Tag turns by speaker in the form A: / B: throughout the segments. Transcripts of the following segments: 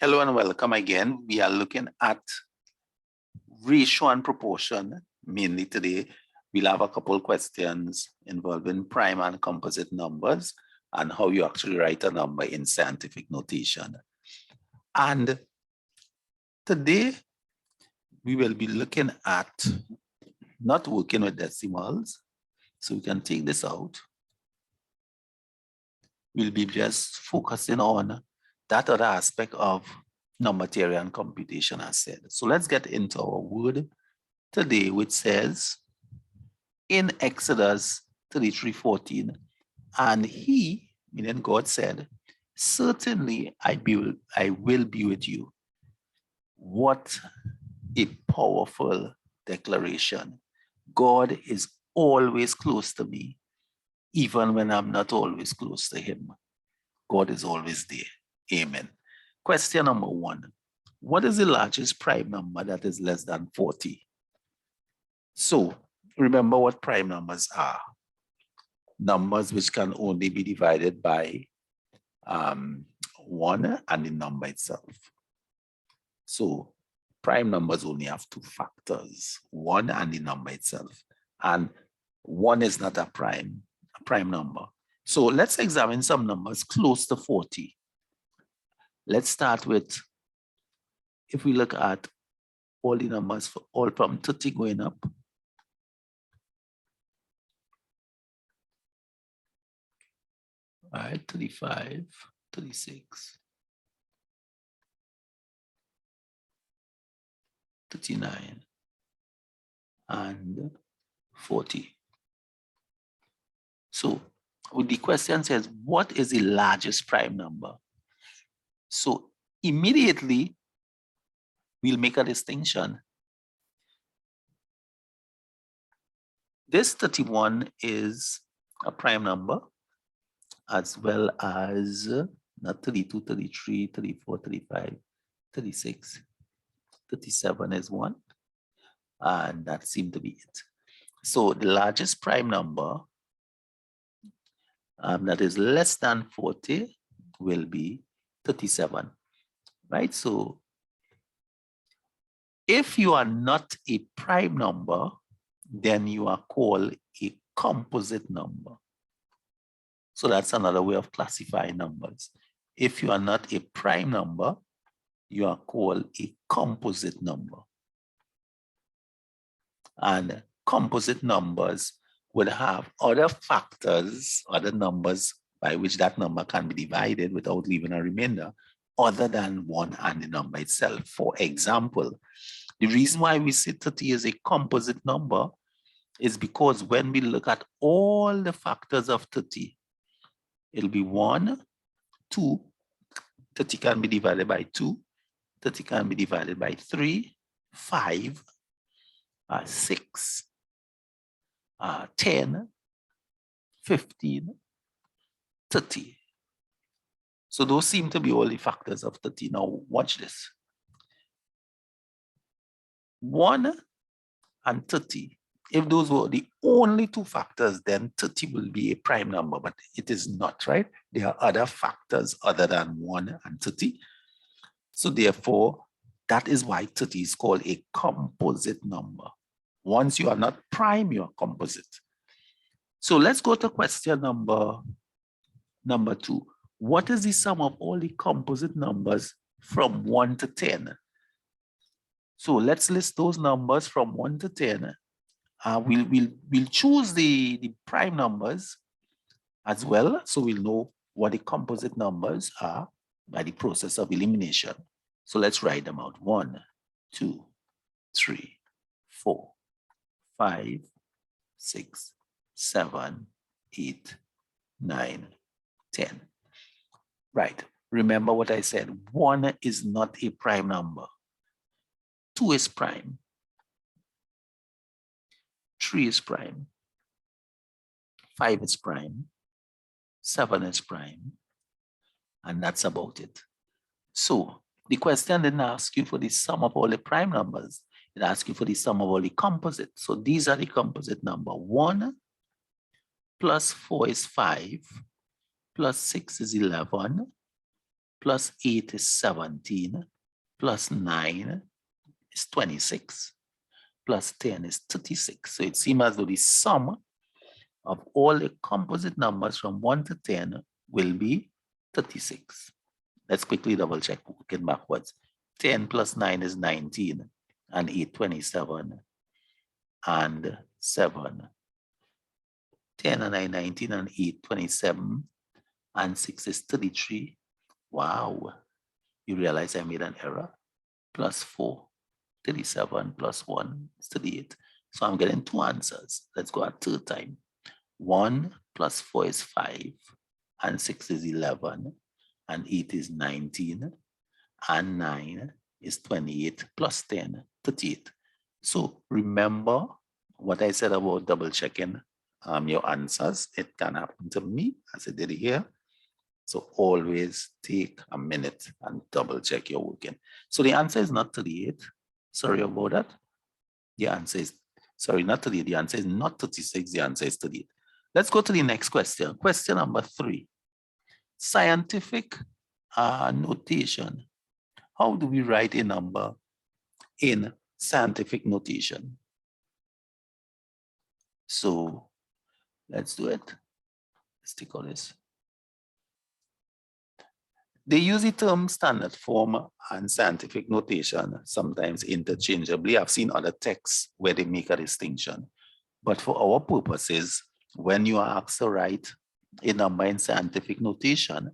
A: Hello and welcome again. We are looking at ratio and proportion mainly today. We'll have a couple questions involving prime and composite numbers and how you actually write a number in scientific notation. And today we will be looking at not working with decimals. So we can take this out. We'll be just focusing on that other aspect of number theory and computation as said. So let's get into our word today, which says in Exodus 33:14, and he, meaning God, said, certainly I will be with you. What a powerful declaration. God is always close to me, even when I'm not always close to him. God is always there. Amen. Question number 1. What is the largest prime number that is less than 40? So remember what prime numbers are. Numbers which can only be divided by 1 and the number itself. So prime numbers only have 2 factors, 1 and the number itself. And 1 is not a prime number. So let's examine some numbers close to 40. Let's start with, if we look at all the numbers, for all from 30 going up. All right, 35, 36, 39, and 40. So the question says, what is the largest prime number? So immediately, we'll make a distinction. This 31 is a prime number, as well as not 32, 33, 34, 35, 36, 37 is 1. And that seemed to be it. So the largest prime number that is less than 40 will be 37, right? So if you are not a prime number, then you are called a composite number. So that's another way of classifying numbers. If you are not a prime number, you are called a composite number. And composite numbers will have other factors, other numbers by which that number can be divided without leaving a remainder, other than 1 and the number itself. For example, the reason why we say 30 is a composite number is because when we look at all the factors of 30, it'll be 1, 2, 30 can be divided by 2, 30 can be divided by 3, 5, 6, 10, 15, 30. So those seem to be all the factors of 30. Now watch this. 1 and 30, if those were the only 2 factors, then 30 will be a prime number, but it is not, right? There are other factors other than 1 and 30. So therefore, that is why 30 is called a composite number. Once you are not prime, you are composite. So let's go to question number 2. What is the sum of all the composite numbers from 1 to 10? So let's list those numbers from 1 to 10. We'll choose the prime numbers as well, so we'll know what the composite numbers are by the process of elimination. So let's write them out. 1, 2, 3, 4, 5, 6, 7, 8, 9, 10. Right. Remember what I said. 1 is not a prime number. 2 is prime. 3 is prime. 5 is prime. 7 is prime. And that's about it. So the question didn't ask you for the sum of all the prime numbers. It asks you for the sum of all the composites. So these are the composite number. 1 plus 4 is 5, plus 6 is 11, plus 8 is 17, plus 9 is 26, plus 10 is 36. So it seems as though the sum of all the composite numbers from 1 to 10 will be 36. Let's quickly double check, working backwards. 10 plus 9 is 19, and 8, 27, and 7. 10 and 9, 19, and 8, 27, and 6 is 33. Wow, you realize I made an error. Plus 4, 37, plus 1 is 38. So I'm getting two answers. Let's go a third time. 1 plus 4 is 5, and 6 is 11, and 8 is 19, and 9 is 28, plus 10, 38. So remember what I said about double checking your answers. It can happen to me as I did here. So always take a minute and double check your working. So the answer is not 38. Sorry about that. The answer is, sorry, not 38. The answer is not 36. The answer is 38. Let's go to the next question. Question number 3. Scientific notation. How do we write a number in scientific notation? So let's do it. Let's take all this. They use the term standard form and scientific notation sometimes interchangeably. I've seen other texts where they make a distinction. But for our purposes, when you are asked to write a number in scientific notation,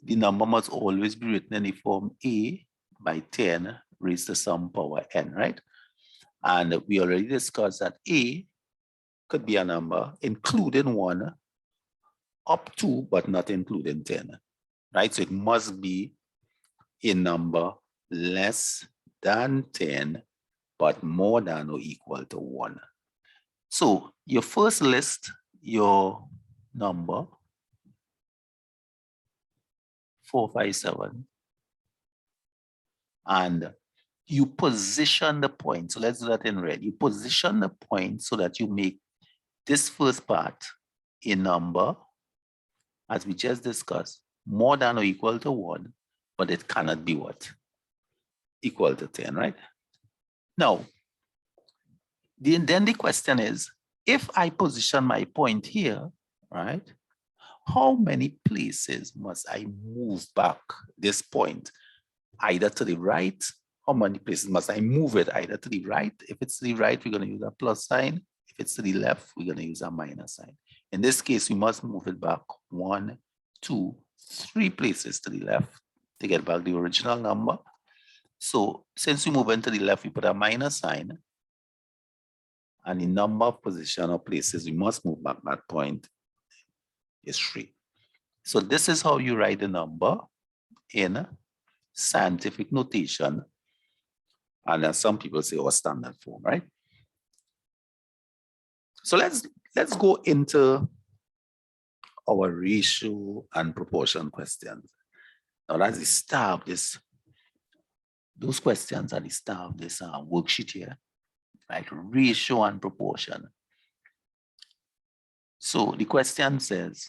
A: the number must always be written in the form a by 10 raised to some power n, right? And we already discussed that a could be a number including 1 up to, but not including 10, right? So it must be a number less than 10, but more than or equal to 1. So you first list your number 457, and you position the point. So let's do that in red. You position the point so that you make this first part a number, as we just discussed, more than or equal to 1, but it cannot be what? Equal to 10, right? Now, then the question is, if I position my point here, right, how many places must I move back this point? Either to the right, how many places must I move it? Either to the right, if it's to the right, we're going to use a plus sign. If it's to the left, we're going to use a minus sign. In this case, we must move it back 1, 2, 3 places to the left to get back the original number. So since we move into the left, we put a minus sign, and the number of position or places we must move back that point is 3. So this is how you write the number in scientific notation. And as some people say, or standard form, right? So let's go into our ratio and proportion questions. Now that's the star of this. Those questions are the star of this worksheet here, right? Ratio and proportion. So the question says,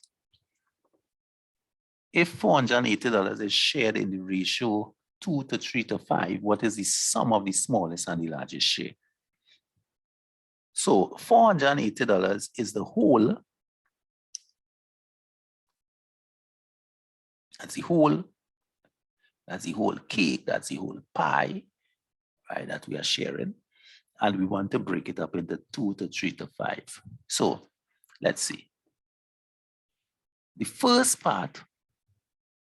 A: if $480 is shared in the ratio 2 to 3 to 5, what is the sum of the smallest and the largest share? So $480 is the whole. That's the whole. That's the whole cake. That's the whole pie, right, that we are sharing. And we want to break it up into 2 to 3 to 5. So let's see. The first part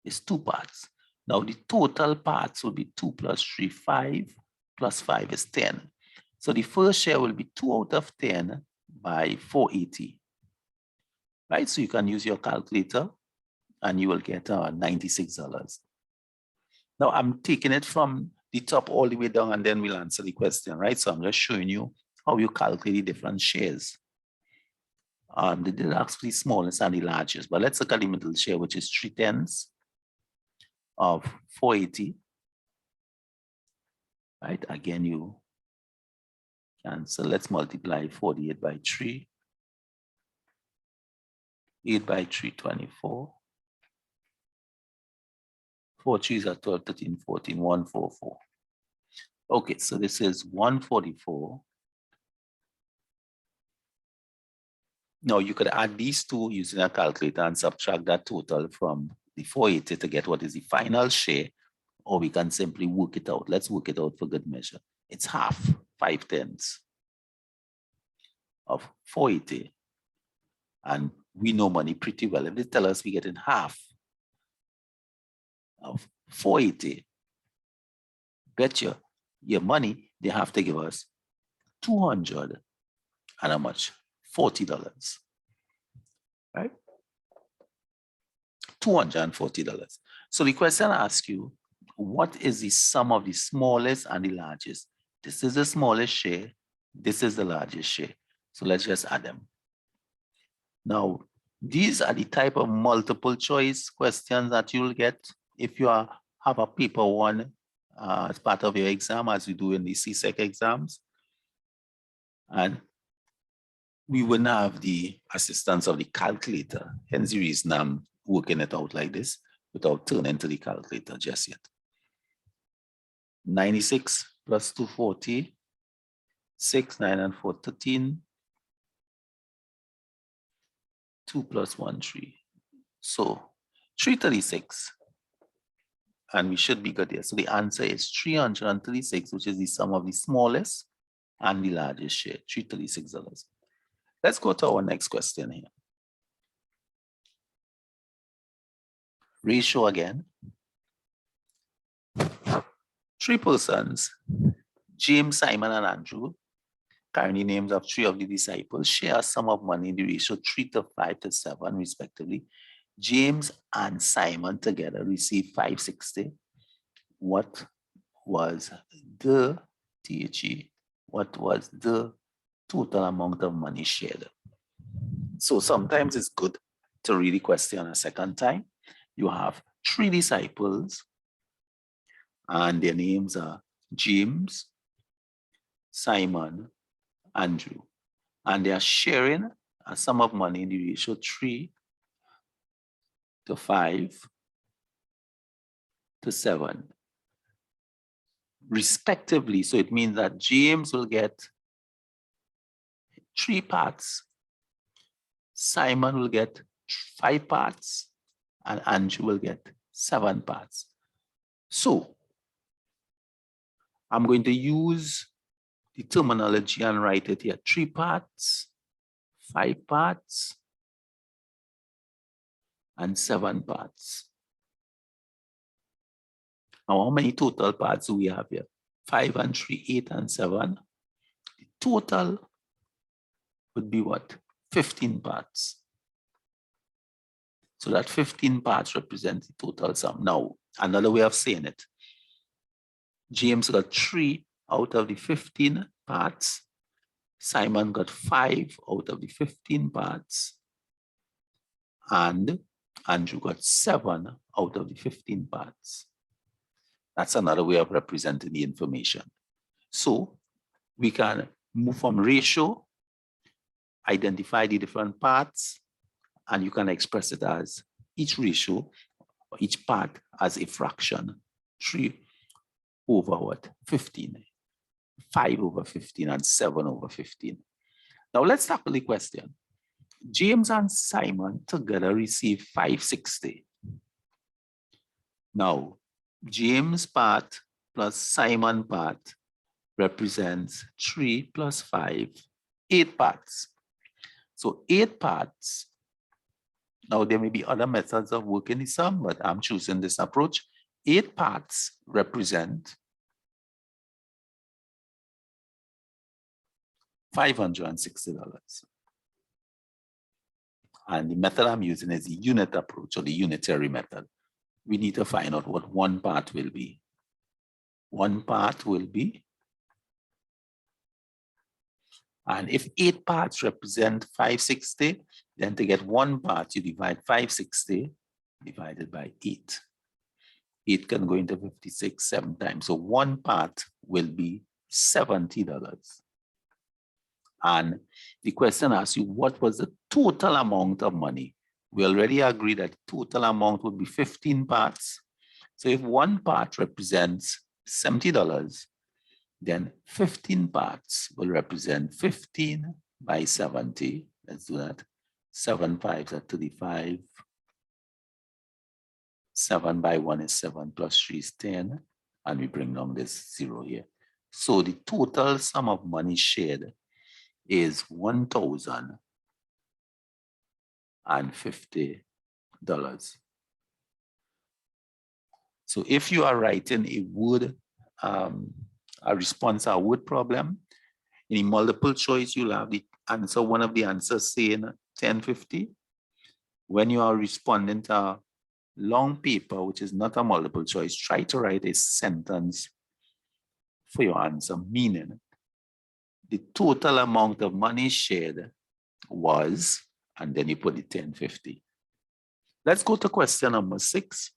A: is 2 parts. Now the total parts will be 2 plus 3, 5, plus 5 is 10. So the first share will be 2 out of 10 by 480, right? So you can use your calculator and you will get $96. Now I'm taking it from the top all the way down, and then we'll answer the question, right? So I'm just showing you how you calculate the different shares. They did ask for the smallest and the largest, but let's look at the middle share, which is 3/10 of 480, right? Again, you cancel. Let's multiply 48 by 3. 8 by 3, 24. 4 3s are 12, 13, 14, 144. Okay, so this is 144. Now you could add these two using a calculator and subtract that total from the 480 to get what is the final share, or we can simply work it out. Let's work it out for good measure. It's half, 5/10 of 480. And we know money pretty well. If they tell us we get in half of 480, betcha your money, they have to give us 200 and how much? $40, right? $240. So the question asks you, what is the sum of the smallest and the largest? This is the smallest share. This is the largest share. So let's just add them. Now, these are the type of multiple choice questions that you'll get if you have a paper one as part of your exam, as you do in the CSEC exams. And we wouldn't have the assistance of the calculator. Hence the reason I'm working it out like this without turning to the calculator just yet. 96 plus 240, 6, 9, and 4, 13. 2 plus 1, 3. So 336. And we should be good here. So the answer is 336, which is the sum of the smallest and the largest share, $336. Let's go to our next question here. Ratio again. 3 persons, James, Simon, and Andrew, currently names of 3 of the disciples, share a sum of money in the ratio 3 to 5 to 7, respectively. James and Simon together received 560. What was the THE? What was the total amount of money shared? So sometimes it's good to read the question a second time. You have 3 disciples, and their names are James, Simon, Andrew, and they are sharing a sum of money in the ratio 3 to 5 to 7, respectively. So it means that James will get 3 parts, Simon will get 5 parts, and Andrew will get 7 parts. So I'm going to use the terminology and write it here. 3 parts, 5 parts, and 7 parts. Now, how many total parts do we have here? 5 and 3, 8 and 7. The total would be what? 15 parts. So that 15 parts represent the total sum. Now, another way of saying it, James got 3 out of the 15 parts. Simon got 5 out of the 15 parts. And Andrew got 7 out of the 15 parts. That's another way of representing the information. So we can move from ratio, identify the different parts, and you can express it as each ratio, or each part as a fraction. 3 over what? 15. 5 over 15 and 7 over 15. Now let's tackle the question. James and Simon together received 560. Now, James part plus Simon part represents 3 plus 5, 8 parts. So 8 parts. Now there may be other methods of working the sum, but I'm choosing this approach. 8 parts represent $560. And the method I'm using is the unit approach, or the unitary method. We need to find out what 1 part will be. 1 part will be, and if 8 parts represent 560, then to get 1 part, you divide 560 divided by 8. 8 can go into 56 7 times. So 1 part will be $70. And the question asks you, what was the total amount of money? We already agreed that total amount would be 15 parts. So if one part represents $70, then 15 parts will represent 15 by 70. Let's do that. 7 5s are 35. 7 by 1 is 7 plus 3 is 10. And we bring down this 0 here. So the total sum of money shared is $1,050. So if you are writing a word, a response, a word problem, in a multiple choice, you'll have the answer, one of the answers saying 1050. When you are responding to a long paper, which is not a multiple choice, try to write a sentence for your answer, meaning the total amount of money shared was, and then you put the 1050. Let's go to question number 6.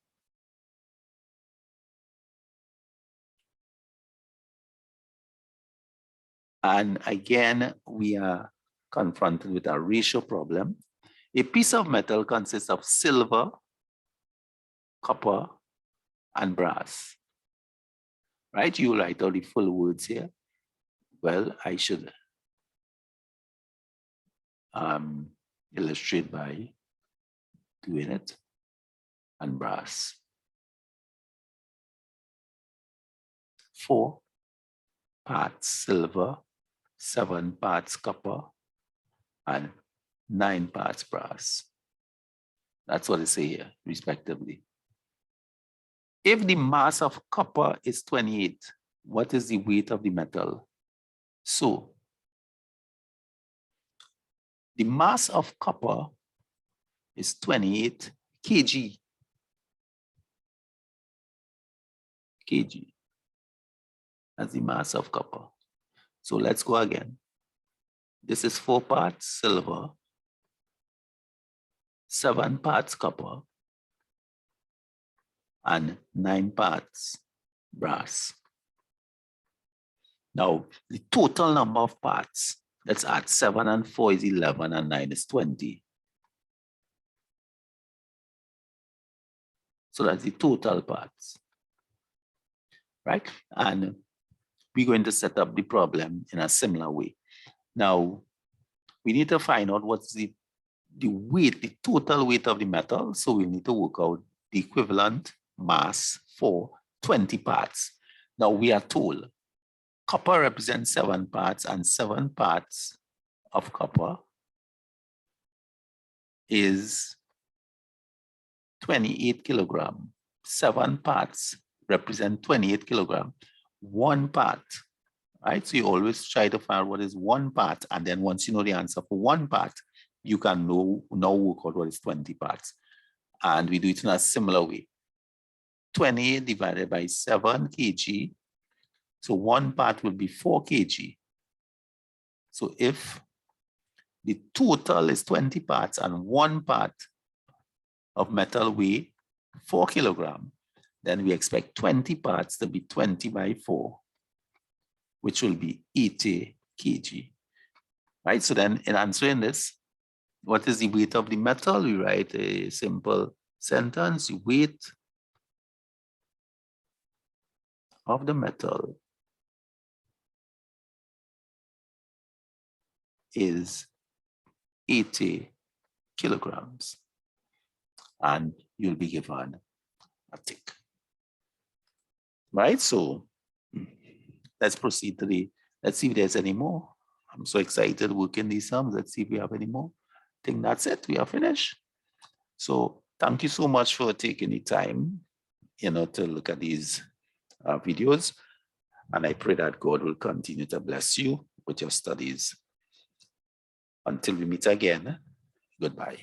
A: And again, we are confronted with a ratio problem. A piece of metal consists of silver, copper, and brass. Right? You write all the full words here. Well, I should illustrate by doing it. And brass. 4 parts silver, 7 parts copper, and 9 parts brass. That's what they say here, respectively. If the mass of copper is 28, what is the weight of the metal? So, the mass of copper is 28 kg. That's the mass of copper. So let's go again. This is 4 parts silver, 7 parts copper, and 9 parts brass. Now, the total number of parts, let's add 7 and 4 is 11 and 9 is 20. So that's the total parts, right? And we're going to set up the problem in a similar way. Now, we need to find out what's the weight, the total weight of the metal. So we need to work out the equivalent mass for 20 parts. Now we are told copper represents 7 parts, and 7 parts of copper is 28 kilogram. 7 parts represent 28 kilogram. 1 part, right? So you always try to find out what is 1 part, and then once you know the answer for 1 part, you can now work out what is 20 parts. And we do it in a similar way. 28 divided by 7 kg. So 1 part will be 4 kg. So if the total is 20 parts and 1 part of metal weigh 4 kilogram, then we expect 20 parts to be 20 by 4, which will be 80 kg. Right? So then in answering this, what is the weight of the metal? We write a simple sentence. The weight of the metal is 80 kilograms. And you'll be given a tick. Right? So let's proceed to let's see if there's any more. I'm so excited working these sums. Let's see if we have any more. I think that's it. We are finished. So thank you so much for taking the time, to look at these videos. And I pray that God will continue to bless you with your studies. Until we meet again, goodbye.